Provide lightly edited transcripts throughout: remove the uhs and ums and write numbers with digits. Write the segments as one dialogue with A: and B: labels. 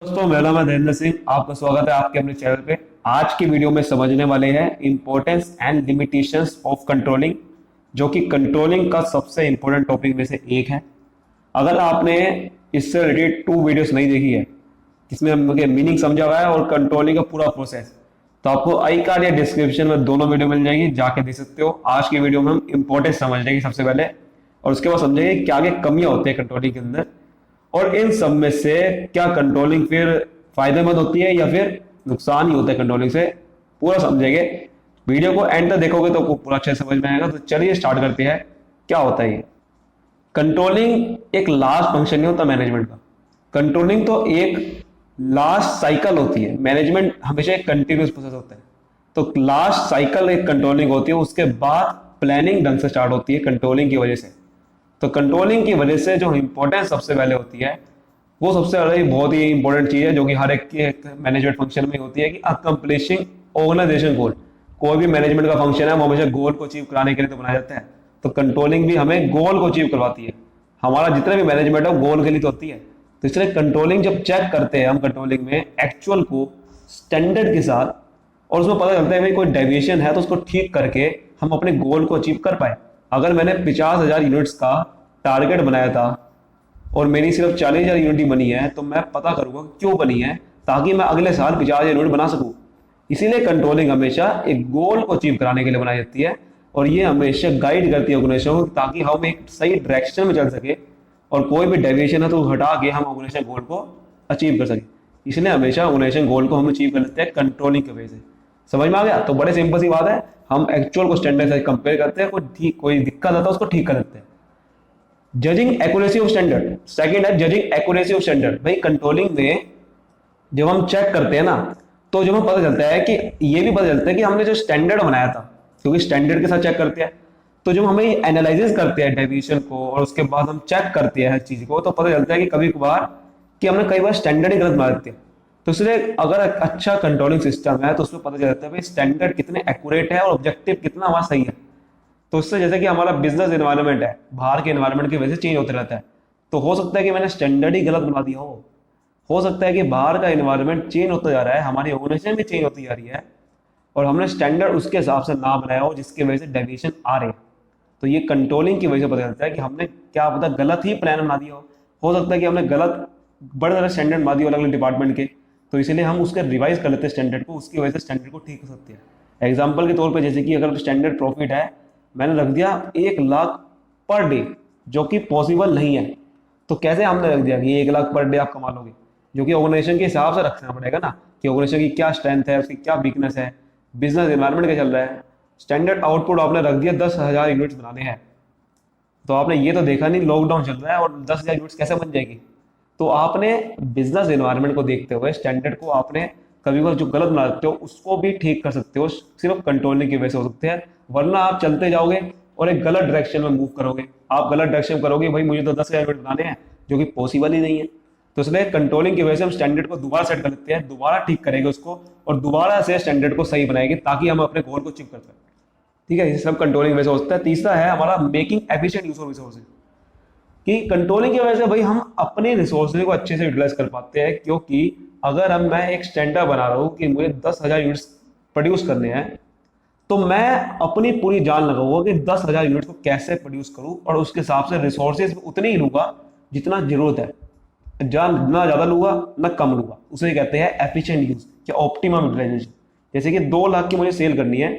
A: दोस्तों, मेरा नाम है धीरेन्द्र सिंह। आपका स्वागत है आपके अपने चैनल पे। आज की वीडियो में समझने वाले हैं importance and limitations of controlling, जो कि कंट्रोलिंग का सबसे इंपॉर्टेंट टॉपिक में से एक है। अगर आपने इससे रिलेटेड 2 वीडियोस नहीं देखी है जिसमें मुझे मीनिंग समझा हुआ है और कंट्रोलिंग का पूरा प्रोसेस, तो आपको आई कार्ड या डिस्क्रिप्शन में दोनों वीडियो मिल जाएगी, जाके देख सकते हो। आज की वीडियो में हम इंपॉर्टेंस समझ लेंगे सबसे पहले, और उसके बाद समझेंगे क्या आगे कमियां होती है कंट्रोलिंग के अंदर, और इन सब में से क्या कंट्रोलिंग फिर फायदेमंद होती है या फिर नुकसान ही होता है कंट्रोलिंग से, पूरा समझेंगे। वीडियो को एंड तक देखोगे तो पूरा अच्छे से समझ में आएगा। तो चलिए स्टार्ट करते हैं। क्या होता है ये कंट्रोलिंग? एक लास्ट फंक्शन नहीं होता मैनेजमेंट का। कंट्रोलिंग तो एक लास्ट साइकिल होती है। मैनेजमेंट हमेशा एक कंटिन्यूस प्रोसेस होता है। तो लास्ट साइकिल एक कंट्रोलिंग होती है, उसके बाद प्लानिंग ढंग से स्टार्ट होती है कंट्रोलिंग की वजह से। तो कंट्रोलिंग की वजह से जो इंपॉर्टेंस सबसे पहले होती है, वो सबसे पहले बहुत ही इंपॉर्टेंट चीज है जो कि हर एक के मैनेजमेंट फंक्शन में होती है, कि अकम्प्लिशिंग ऑर्गेनाइजेशन गोल। कोई भी मैनेजमेंट का फंक्शन है वो हमेशा गोल को अचीव कराने के लिए तो बनाया जाता है। तो कंट्रोलिंग भी हमें गोल को अचीव करवाती है। हमारा जितना भी मैनेजमेंट है वो गोल के लिए तो होती है। तो इसलिए कंट्रोलिंग जब चेक करते हैं हम कंट्रोलिंग में एक्चुअल को स्टैंडर्ड के साथ, और उसमें पता चलता है भाई कोई डेविएशन है तो उसको ठीक करके हम अपने गोल को अचीव कर पाए। अगर मैंने 50,000 यूनिट्स का टारगेट बनाया था और मेरी सिर्फ 40,000 यूनिट ही बनी है, तो मैं पता करूंगा क्यों बनी है, ताकि मैं अगले साल 50,000 यूनिट बना सकूं। इसीलिए कंट्रोलिंग हमेशा एक गोल को अचीव कराने के लिए बनाई जाती है, और ये हमेशा गाइड करती है ऑर्गेनाइजेशन को, ताकि हम एक सही डायरेक्शन में चल सके, और कोई भी डेविएशन है तो हटा के हम ऑर्गेनाइजेशन गोल को अचीव कर सके। इसलिए हमेशा ऑर्गेनाइजेशन गोल को हम अचीव कर लेते हैं कंट्रोलिंग की वजह से। समझ में आ गया? तो बड़े सिंपल सी बात है, हम एक्चुअल को स्टैंडर्ड से कंपेयर करते हैं, कोई दिक्कत आता है उसको ठीक कर देते हैं। Judging accuracy of standard, second है जजिंग एक्यूरेसी ऑफ स्टैंडर्ड। भाई कंट्रोलिंग में जब हम चेक करते हैं ना, तो जब हमें पता चलता है कि ये भी पता चलता है कि हमने जो स्टैंडर्ड बनाया था, क्योंकि स्टैंडर्ड के साथ चेक करते हैं, तो जब हमें एनालिसिस करते हैं डेविएशन को और उसके बाद हम चेक करते हैं हर चीज को, तो पता चलता है कि कभी कभार कि हमने कई बार स्टैंडर्ड ही गलत बना देते हैं। तो इसलिए अगर अच्छा कंट्रोलिंग सिस्टम है तो उसमें पता चलता है भाई स्टैंडर्ड कितने एक्यूरेट है और ऑब्जेक्टिव कितना हमारा सही है। तो उससे जैसे कि हमारा बिजनेस एनवायरनमेंट है, बाहर के एनवायरनमेंट की वजह से चेंज होते रहता है। तो हो सकता है कि मैंने स्टैंडर्ड ही गलत बना दिया हो सकता है कि बाहर का एनवायरनमेंट चेंज होता जा रहा है, हमारी ऑर्गेनाइजेशन भी चेंज होती जा रही है, और हमने स्टैंडर्ड उसके हिसाब से ना बनाया हो, जिसकी वजह से डेविएशन आ रहे हैं। तो ये कंट्रोलिंग की वजह से पता चलता है कि हमने क्या पता गलत ही प्लान बना दिया हो सकता है कि हमने गलत बड़े सारे स्टैंडर्ड बना दिए अलग अलग डिपार्टमेंट के। तो इसीलिए हम उसके रिवाइज कर लेते हैं स्टैंडर्ड को, उसकी वजह से स्टैंडर्ड को ठीक कर सकते हैं। एग्जाम्पल के तौर पर जैसे कि अगर स्टैंडर्ड प्रॉफिट है, मैंने रख दिया 1 लाख पर डे, जो कि पॉसिबल नहीं है। तो कैसे हमने रख दिया कि 1 लाख पर डे आप कमा लोगे, जो कि ऑर्गेनाइजेशन के हिसाब से रखना पड़ेगा ना, कि ऑर्गेनाइजेशन की क्या स्ट्रेंथ है, उसकी क्या वीकनेस है, बिजनेस एनवायरनमेंट क्या चल रहा है। स्टैंडर्ड आउटपुट आपने रख दिया 10,000 यूनिट्स बनाने हैं, तो आपने ये तो देखा नहीं लॉकडाउन चल रहा है और 10,000 यूनिट्स कैसे बन जाएगी। तो आपने बिजनेस एनवायरनमेंट को देखते हुए स्टैंडर्ड को आपने कभी कभी जो गलत बना सकते हो उसको भी ठीक कर सकते हो, सिर्फ कंट्रोलिंग की वजह से हो सकते हैं। वरना आप चलते जाओगे और एक गलत डायरेक्शन में मूव करोगे, आप गलत डायरेक्शन करोगे, भाई मुझे तो 10,000 यूनिट बनाने हैं, जो कि पॉसिबल ही नहीं है। तो इसलिए कंट्रोलिंग की वजह से हम स्टैंडर्ड को दोबारा सेट कर लेते हैं, दोबारा ठीक करेंगे उसको, और दोबारा से स्टैंडर्ड को सही बनाएंगे ताकि हम अपने गोल को अचीव कर सकें। ठीक है, ये सब कंट्रोलिंग वजह से होता है। तीसरा है हमारा making efficient use of resources, कि कंट्रोलिंग की वजह से भाई हम अपने रिसोर्सेज को अच्छे से यूटिलाइज कर पाते हैं। क्योंकि अगर मैं एक स्टैंडर्ड बना रहा हूँ कि मुझे 10,000 यूनिट्स प्रोड्यूस करने हैं, तो मैं अपनी पूरी जान लगाऊंगा कि 10,000 यूनिट्स को कैसे प्रोड्यूस करूं, और उसके हिसाब से रिसोर्सेज उतने ही लूंगा जितना जरूरत है, जान ना ज्यादा लूंगा ना कम लूंगा। उसे कहते हैं एफिशिएंट यूज या ऑप्टिमम यूटिलाइजेशन। जैसे कि 2 लाख की मुझे सेल करनी है,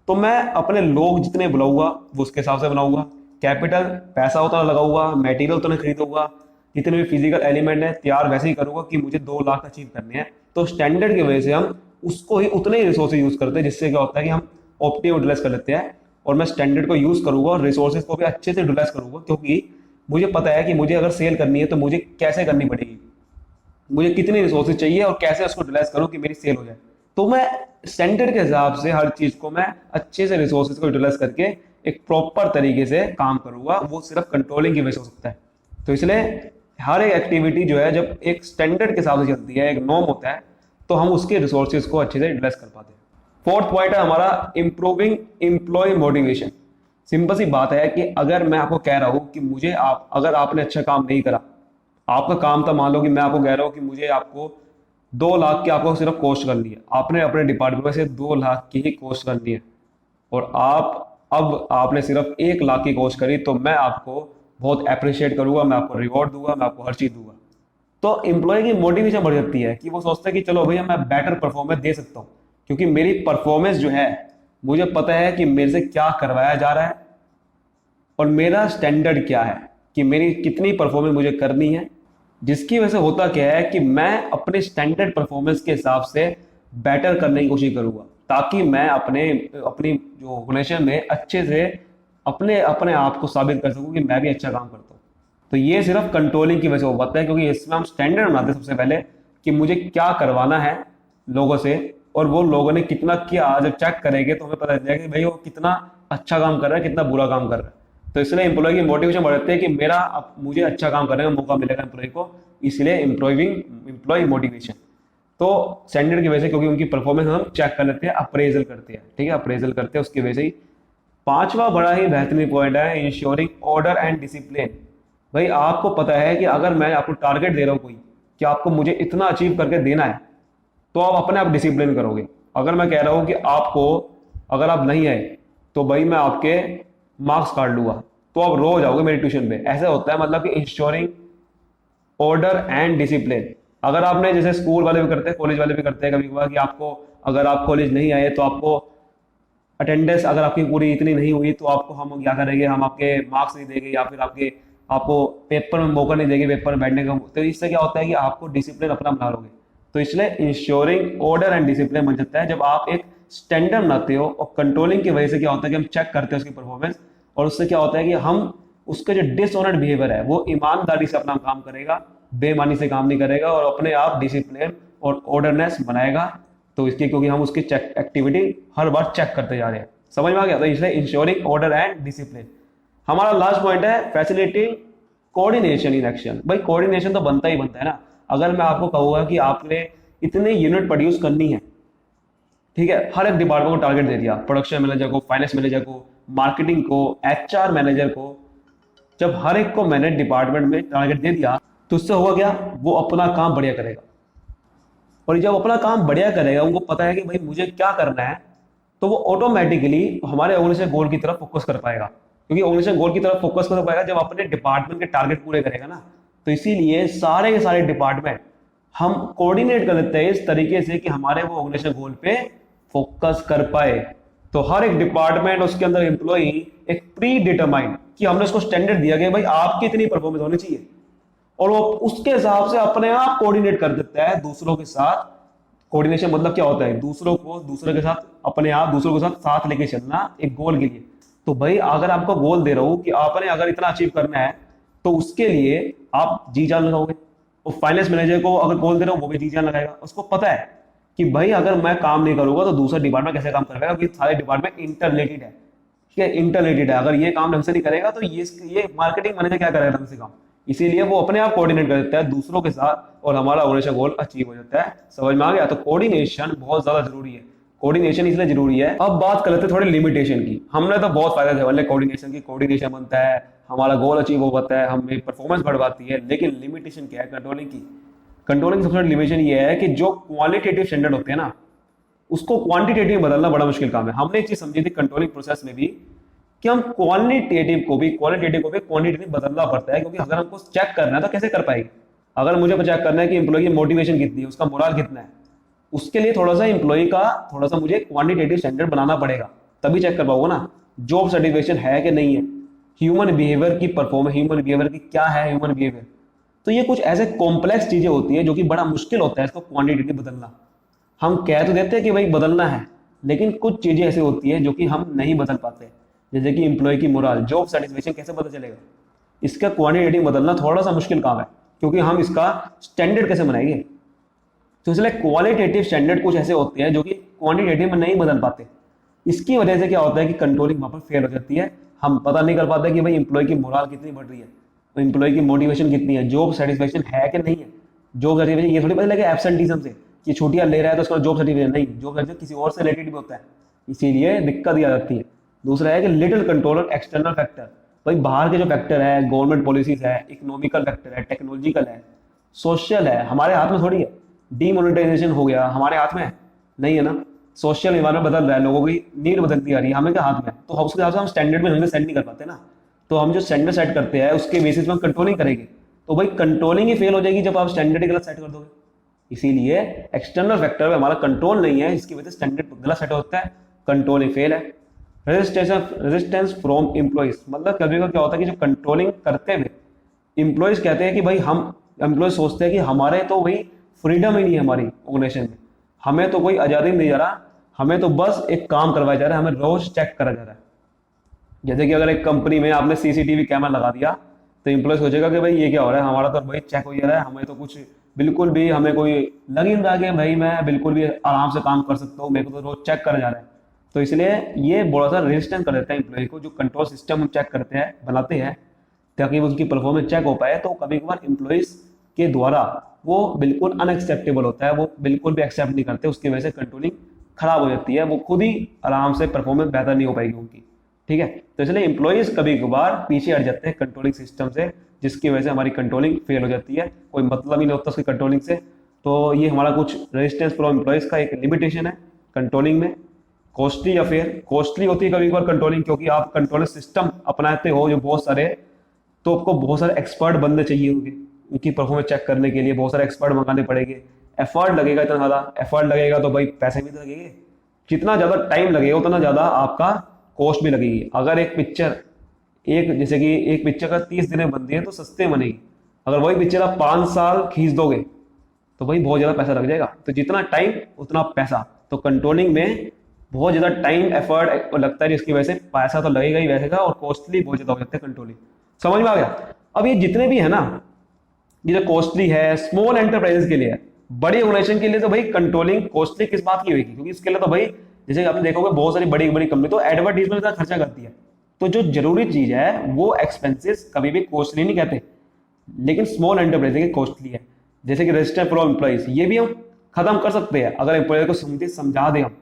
A: तो मैं अपने लोग जितने बुलाऊंगा वो उसके हिसाब से बनाऊंगा, कैपिटल पैसा उतना लगाऊंगा, मटेरियल उतना खरीदूंगा, जितने भी फिजिकल एलिमेंट है तैयार वैसे ही करूंगा कि मुझे 2 लाख अचीव करने हैं। तो स्टैंडर्ड की वजह से हम उसको ही उतने ही रिसोर्सेज यूज करते हैं, जिससे क्या होता है कि हम ऑप्टिमम यूटिलाइज कर लेते हैं। और मैं स्टैंडर्ड को यूज करूंगा और रिसोर्सेज को भी अच्छे से यूटिलाइज करूंगा, क्योंकि मुझे पता है कि मुझे अगर सेल करनी है तो मुझे कैसे करनी पड़ेगी, मुझे कितनी रिसोर्सेज चाहिए और कैसे उसको यूटिलाइज करूं कि मेरी सेल हो जाए। तो मैं स्टैंडर्ड के हिसाब से हर चीज को मैं अच्छे से रिसोर्सेज को यूटिलाइज करके एक प्रॉपर तरीके से काम करूंगा, वो सिर्फ कंट्रोलिंग की वजह से हो सकता है। तो इसलिए हर एक एक्टिविटी जो है जब एक स्टैंडर्ड के हिसाब से चलती है, एक नॉर्म होता है, तो हम उसके रिसोर्सेज को अच्छे से यूटिलाइज कर पाते हैं। फोर्थ पॉइंट है हमारा इंप्रूविंग एम्प्लॉय मोटिवेशन। सिंपल सी बात है कि अगर मैं आपको कह रहा हूं कि मुझे अगर आपने अच्छा काम नहीं करा, आपका काम था, मान लो कि मैं आपको कह रहा हूँ कि मुझे आपको 2 लाख की आपको सिर्फ कॉस्ट करनी है, आपने अपने डिपार्टमेंट में सिर्फ 2 लाख की ही कॉस्ट करनी है, और आप अब आपने सिर्फ 1 लाख की कोशिश करी, तो मैं आपको बहुत अप्रिशिएट करूंगा, मैं आपको रिवॉर्ड दूंगा, मैं आपको हर चीज दूंगा। तो एम्प्लॉय की मोटिवेशन बढ़ जाती है कि वो सोचता है कि चलो भैया मैं बेटर परफॉर्मेंस दे सकता हूँ, क्योंकि मेरी परफॉर्मेंस जो है, मुझे पता है कि मेरे से क्या करवाया जा रहा है और मेरा स्टैंडर्ड क्या है, कि मेरी कितनी परफॉर्मेंस मुझे करनी है। जिसकी वजह से होता क्या है कि मैं अपने स्टैंडर्ड परफॉर्मेंस के हिसाब से बेटर करने की कोशिश करूंगा, ताकि मैं अपने अपनी जो ऑर्गेनाइजेशन में अच्छे से अपने अपने आप को साबित कर सकूं कि मैं भी अच्छा काम करता हूं। तो ये सिर्फ कंट्रोलिंग की वजह से हो पाता है, क्योंकि इसमें हम स्टैंडर्ड बनाते हैं सबसे पहले कि मुझे क्या करवाना है लोगों से, और वो लोगों ने कितना किया, जब चेक करेंगे तो हमें पता चल जाएगा कि भाई वो कितना अच्छा काम कर रहा है, कितना बुरा काम कर रहा है। तो इसलिए एम्प्लॉय की मोटिवेशन बढ़ती है कि मेरा अब मुझे अच्छा काम करने का मौका मिलेगा एम्प्लॉय को, इसलिए एम्प्लॉय मोटिवेशन। तो स्टैंडर्ड की वजह से, क्योंकि उनकी परफॉर्मेंस हम चेक कर लेते हैं, अप्रेजल करते हैं, ठीक है, अप्रेजल करते हैं, उसकी वजह से ही। पांचवा बड़ा ही बेहतरीन पॉइंट है इंश्योरिंग ऑर्डर एंड डिसिप्लिन। भाई आपको पता है कि अगर मैं आपको टारगेट दे रहा हूं कोई, कि आपको मुझे इतना अचीव करके देना है, तो आप अपने आप डिसिप्लिन करोगे। अगर मैं कह रहा हूं कि आपको, अगर आप नहीं आए तो भाई मैं आपके मार्क्स काट लूंगा, तो आप रो जाओगे मेरी ट्यूशन पे, ऐसा होता है। मतलब कि इंश्योरिंग ऑर्डर एंड डिसिप्लिन। अगर आपने, जैसे स्कूल वाले भी करते हैं, कॉलेज वाले भी करते हैं कभी कभार, कि आपको, अगर आप कॉलेज नहीं आए तो आपको अटेंडेंस अगर आपकी पूरी इतनी नहीं हुई तो आपको हम क्या करेंगे, हम आपके मार्क्स नहीं देंगे, या फिर आपको पेपर में मौका नहीं देंगे पेपर में बैठने का। तो इससे क्या होता है कि आपको डिसिप्लिन अपना बना लोगे। तो इसलिए इंश्योरिंग ऑर्डर एंड डिसिप्लिन बन जाता है जब आप एक स्टैंडर्ड बनाते हो। और कंट्रोलिंग की वजह से क्या होता है कि हम चेक करते हैं उसकी परफॉर्मेंस, और उससे क्या होता है कि हम उसका जो डिसऑनर्ड बिहेवियर है, वो ईमानदारी से अपना काम करेगा, बेईमानी से काम नहीं करेगा, और अपने आप डिसिप्लिन और ऑर्डरनेस बनाएगा। तो इसके, क्योंकि हम उसकी चेक एक्टिविटी हर बार चेक करते जा रहे हैं। समझ में आ गया? तो इसलिए इंश्योरिंग ऑर्डर एंड डिसिप्लिन। हमारा लास्ट पॉइंट है फैसिलिटेटिंग कोऑर्डिनेशन इन एक्शन। भाई कोऑर्डिनेशन तो बनता ही बनता है ना। अगर मैं आपको कहूंगा कि आपने इतने यूनिट प्रोड्यूस करनी है, ठीक है, हर एक डिपार्टमेंट को टारगेट दे दिया, प्रोडक्शन मैनेजर को, फाइनेंस मैनेजर को, मार्केटिंग को, एचआर मैनेजर को, जब हर एक को मैंने डिपार्टमेंट में टारगेट दे दिया, तो उससे होगा क्या, वो अपना काम बढ़िया करेगा। और जब अपना काम बढ़िया करेगा, उनको पता है कि भाई मुझे क्या करना है, तो वो ऑटोमेटिकली हमारे ऑर्गेनाइजेशन गोल की तरफ फोकस कर पाएगा। क्योंकि ऑर्गेनाइजेशन गोल की तरफ फोकस कर पाएगा जब अपने डिपार्टमेंट के टारगेट पूरे करेगा ना। तो इसीलिए सारे के सारे डिपार्टमेंट हम कोऑर्डिनेट कर लेते हैं इस तरीके से कि हमारे वो ऑर्गेनाइजेशन गोल पे फोकस कर पाए। तो हर एक डिपार्टमेंट, उसके अंदर एम्प्लॉई एक प्री डिटरमाइंड, कि हमने उसको स्टैंडर्ड दिया गया भाई आपकी इतनी परफॉर्मेंस होनी चाहिए, और वो उसके हिसाब से अपने आप कोऑर्डिनेट कर देता है दूसरों के साथ। कोऑर्डिनेशन मतलब क्या होता है, दूसरों को दूसरों के साथ, अपने आप दूसरों के साथ साथ लेके चलना एक गोल के लिए। तो भाई अगर आपको गोल दे रहा हूं कि आपने अगर इतना अचीव करना है, तो उसके लिए आप जी जान लगाओगे। और फाइनेंस मैनेजर को अगर गोल दे रहा हूं, वो भी जी जान लगाएगा। उसको पता है कि भाई अगर मैं काम नहीं करूंगा तो दूसरा डिपार्टमेंट कैसे काम करेगा, क्योंकि सारे डिपार्टमेंट इंटररिलेटेड है, ठीक है, इंटररिलेटेड है। अगर ये काम ढंग से नहीं करेगा तो ये मार्केटिंग मैनेजर क्या करेगा ढंग से काम। इसीलिए वो अपने आप कोऑर्डिनेट कर देता है दूसरों के साथ, और हमारा ऑर्गेनाइजेशन गोल अचीव हो जाता है। समझ में आ गया? तो कोऑर्डिनेशन बहुत ज्यादा जरूरी है। कोऑर्डिनेशन इसलिए जरूरी है। अब बात कर लेते हैं थोड़ी लिमिटेशन की। हमने तो बहुत फायदे थे वाले कोऑर्डिनेशन की, कोऑर्डिनेशन बनता है, हमारा गोल अचीव हो पाता है, हमें परफॉर्मेंस बढ़ पाती है। लेकिन लिमिटेशन क्या है कंट्रोलिंग की? कंट्रोलिंग सबसे बड़ी लिमिटेशन ये है कि जो क्वालिटेटिव स्टैंडर्ड होते हैं ना, उसको क्वांटिटेटिव बदलना बड़ा मुश्किल काम है। हमने एक चीज समझी थी कंट्रोलिंग प्रोसेस में भी, कि हम क्वालिटेटिव को भी क्वांटिटेटिव बदलना पड़ता है। क्योंकि अगर हमको चेक करना है तो कैसे कर पाएंगे? अगर मुझे चेक करना है कि एम्प्लॉय की मोटिवेशन कितनी है, उसका मोरल कितना है, उसके लिए थोड़ा सा एम्प्लॉय का थोड़ा सा मुझे क्वांटिटेटिव स्टैंडर्ड बनाना पड़ेगा, तभी चेक कर पाऊंगा ना। जॉब सर्टिफिकेशन है कि नहीं है, ह्यूमन बिहेवियर की परफॉर्मेंस, ह्यूमन बिहेवियर की क्या है ह्यूमन बिहेवियर। तो ये कुछ ऐसे कॉम्प्लेक्स चीजें होती है जो कि बड़ा मुश्किल होता है इसको क्वांटिटेटिव बदलना। हम कह तो देते हैं कि भाई बदलना है, लेकिन कुछ चीजें ऐसी होती है जो कि हम नहीं बदल पाते। जैसे कि एम्प्लॉय की मोरल, जॉब सेटिस्फेक्शन कैसे पता चलेगा? इसका क्वांटिटेटिव बदलना थोड़ा सा मुश्किल काम है, क्योंकि हम इसका स्टैंडर्ड कैसे बनाएंगे। तो इसलिए क्वालिटेटिव स्टैंडर्ड कुछ ऐसे होते हैं जो कि क्वांटिटेटिव में नहीं बदल पाते। इसकी वजह से क्या होता है कि कंट्रोलिंग वहां पर फेल हो जाती है। हम पता नहीं कर पाते कि भाई एम्प्लॉय की मोरल कितनी बढ़ रही है, तो एम्प्लॉय की मोटिवेशन कितनी है, जॉब सेटिस्फेक्शन है कि नहीं है। जॉब सर्टिफिकेशन ये थोड़ी पता लगे एब्सेंटीज्म से कि छुट्टियां ले रहा है तो उसका जॉब सर्टिफिकेशन नहीं, जॉब सर्टिफिकेशन किसी और से रिलेटेड भी होता है, इसीलिए दिक्कत आ जाती है। दूसरा है कि लिटिल कंट्रोल एक्सटर्नल फैक्टर। भाई बाहर के जो फैक्टर है, गवर्नमेंट पॉलिसीज है, इकोनॉमिकल फैक्टर है, टेक्नोलॉजिकल है, सोशल है, हमारे हाथ में थोड़ी है। डीमोनेटाइजेशन हो गया, हमारे हाथ में है? नहीं है ना। सोशल इन्वायरमेंट बदल रहा है, लोगों की नीड बदलती आ रही है, हमें क्या हाथ में है? तो हम उसके हिसाब से हम स्टैंडर्ड में हमें सेट नहीं कर पाते ना। तो हम जो स्टैंडर्ड सेट करते हैं उसके बेसिस पे हम कंट्रोलिंग करेंगे, तो भाई कंट्रोलिंग ही फेल हो जाएगी जब आप स्टैंडर्ड ही गलत सेट कर दोगे। इसीलिए एक्सटर्नल फैक्टर पे हमारा कंट्रोल नहीं है, इसकी वजह से स्टैंडर्ड गलत सेट होता है, कंट्रोलिंग फेल है। रेजिस्टेंस फ्रॉम एम्प्लॉइज, मतलब कभी कभी क्या होता है कि जो कंट्रोलिंग करते हुए एम्प्लॉयज कहते हैं कि भाई हम, एम्प्लॉयज सोचते हैं कि हमारे तो भाई फ्रीडम ही नहीं है हमारी ऑर्गेनाइजेशन में, हमें तो कोई आज़ादी नहीं जा रहा, हमें तो बस एक काम करवाया जा रहा है, हमें रोज चेक करा जा रहा है। जैसे कि अगर एक कंपनी में आपने सीसीटीवी कैमरा लगा दिया तो एम्प्लॉय सोचेगा कि भाई ये क्या हो रहा है, हमारा तो भाई चेक हो जा रहा है, हमें तो कुछ बिल्कुल भी, हमें कोई लग ही नहीं रहा कि भाई मैं बिल्कुल भी आराम से काम कर सकता हूँ, मेरे को तो रोज चेक करा जा रहा है। तो इसलिए ये बड़ा सा रेजिस्टेंस कर देता है एम्प्लॉय को, जो कंट्रोल सिस्टम हम चेक करते हैं, बनाते हैं ताकि उनकी परफॉर्मेंस चेक हो पाए, तो कभी कभार एम्प्लॉयज के द्वारा वो बिल्कुल अनएक्सेप्टेबल होता है, वो बिल्कुल भी एक्सेप्ट नहीं करते, उसकी वजह से कंट्रोलिंग खराब हो जाती है, वो खुद ही आराम से परफॉर्मेंस बेहतर नहीं हो पाएगी उनकी। ठीक है, तो इसलिए एम्प्लॉयज कभी कभार पीछे हट जाते हैं कंट्रोलिंग सिस्टम से, जिसकी वजह से हमारी कंट्रोलिंग फेल हो जाती है, कोई मतलब ही नहीं होता उसकी कंट्रोलिंग से। तो ये हमारा कुछ रेजिस्टेंस फ्रॉम एम्प्लॉयज का एक लिमिटेशन है कंट्रोलिंग में। कॉस्टली या फिर कॉस्टली होती है कभी कभार कंट्रोलिंग, क्योंकि आप कंट्रोलिंग सिस्टम अपनाते हो जो बहुत सारे, तो आपको बहुत सारे एक्सपर्ट बंदे चाहिए होंगे उनकी परफॉर्मेंस चेक करने के लिए, बहुत सारे एक्सपर्ट मंगाने पड़ेंगे, एफर्ट लगेगा, इतना ज़्यादा एफर्ट लगेगा तो भाई पैसे भी तो लगेंगे, जितना ज़्यादा टाइम लगेगा उतना ज़्यादा आपका कॉस्ट भी लगेगी। अगर एक पिक्चर, एक जैसे कि एक पिक्चर का 30 दिन में बनती है तो सस्ते में बनेगी, अगर वही पिक्चर आप 5 साल खींच दोगे तो भाई बहुत ज़्यादा पैसा लग जाएगा। तो जितना टाइम उतना पैसा, तो कंट्रोलिंग में बहुत ज़्यादा टाइम एफर्ट लगता है, जिसकी वजह से पैसा तो लगेगा ही वैसे का, और कॉस्टली बहुत ज़्यादा हो जाता है कंट्रोलिंग। समझ में आ गया? अब ये जितने भी है ना, ये जो कॉस्टली है स्मॉल एंटरप्राइजेस के लिए है, बड़ी ऑर्गेनाइजेशन के लिए तो भाई कंट्रोलिंग कॉस्टली किस बात की होगी, क्योंकि इसके लिए तो भाई जैसे आपने देखोगे बहुत सारी बड़ी बड़ी कंपनी तो एडवर्टीजमेंट का खर्चा करती है, तो जो जरूरी चीज है वो एक्सपेंसेस कभी भी कॉस्टली नहीं कहते, लेकिन स्मॉल एंटरप्राइज की कॉस्टली है। जैसे कि रजिस्टर फॉर एम्प्लॉइज, ये भी हम खत्म कर सकते हैं अगर एम्प्लॉय को समझा दें हम।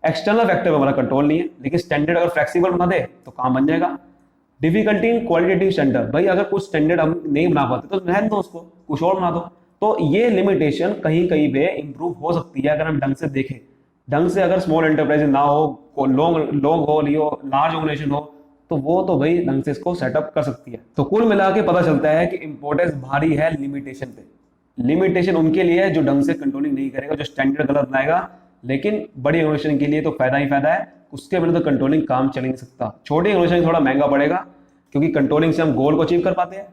A: एक्सटर्नल फैक्टर में हमारा कंट्रोल नहीं है, लेकिन स्टैंडर्ड अगर फ्लेक्सिबल बना दे तो काम बन जाएगा। डिफिकल्टी इन क्वालिटेटिव स्टैंडर्ड, भाई अगर कुछ स्टैंडर्ड हम नहीं बना पाते तो रहने दो उसको, कुछ और बना दो। तो ये लिमिटेशन कहीं कहीं पे इंप्रूव हो सकती है अगर हम ढंग से देखें, ढंग से अगर स्मॉल एंटरप्राइज ना हो, लॉन्ग हो लियो, लार्ज ऑर्गेनाइजेशन हो, तो वो तो भाई ढंग से इसको सेटअप कर सकती है। तो कुल मिला के पता चलता है कि इंपॉर्टेंस भारी है लिमिटेशन पे। लिमिटेशन उनके लिए है जो ढंग से कंट्रोलिंग नहीं करेगा, जो स्टैंडर्ड गलत बनाएगा, लेकिन बड़ी ऑर्गेनाइजेशन के लिए तो फायदा ही फायदा है, उसके बिना तो कंट्रोलिंग काम चल नहीं सकता। छोटी ऑर्गेनाइजेशन थोड़ा महंगा पड़ेगा, क्योंकि कंट्रोलिंग से हम गोल को अचीव कर पाते हैं,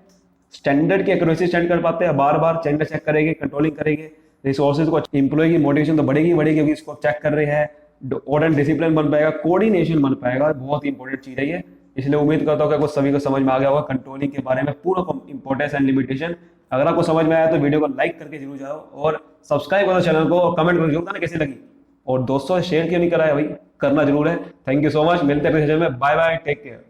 A: स्टैंडर्ड की एक्यूरेसी स्टैंड कर पाते हैं, बार बार स्टैंडर्ड चेक करेंगे, कंट्रोलिंग करेंगे, रिसोर्सेज को, एम्प्लॉय की मोटिवेशन तो बढ़ेगी बढ़ेगी क्योंकि इसको चेक कर रहे हैं, ऑर्डर एंड डिसिप्लिन बन पाएगा, कोऑर्डिनेशन बन पाएगा, बहुत ही इंपॉर्टेंट चीज है ये। इसलिए उम्मीद करता हूँ कि कुछ सभी को समझ में आ गया होगा कंट्रोलिंग के बारे में पूरा इंपॉर्टेंस एंड लिमिटेशन। अगर आपको समझ में आया तो वीडियो को लाइक करके जरूर जाओ, और सब्सक्राइब करो चैनल को, और कमेंट करो जरूर बताना कैसी लगी, और दोस्तों से शेयर क्यों नहीं कराया भाई, करना जरूर है। थैंक यू सो मच, मिलते हैं अगले सेशन में, बाय बाय, टेक केयर।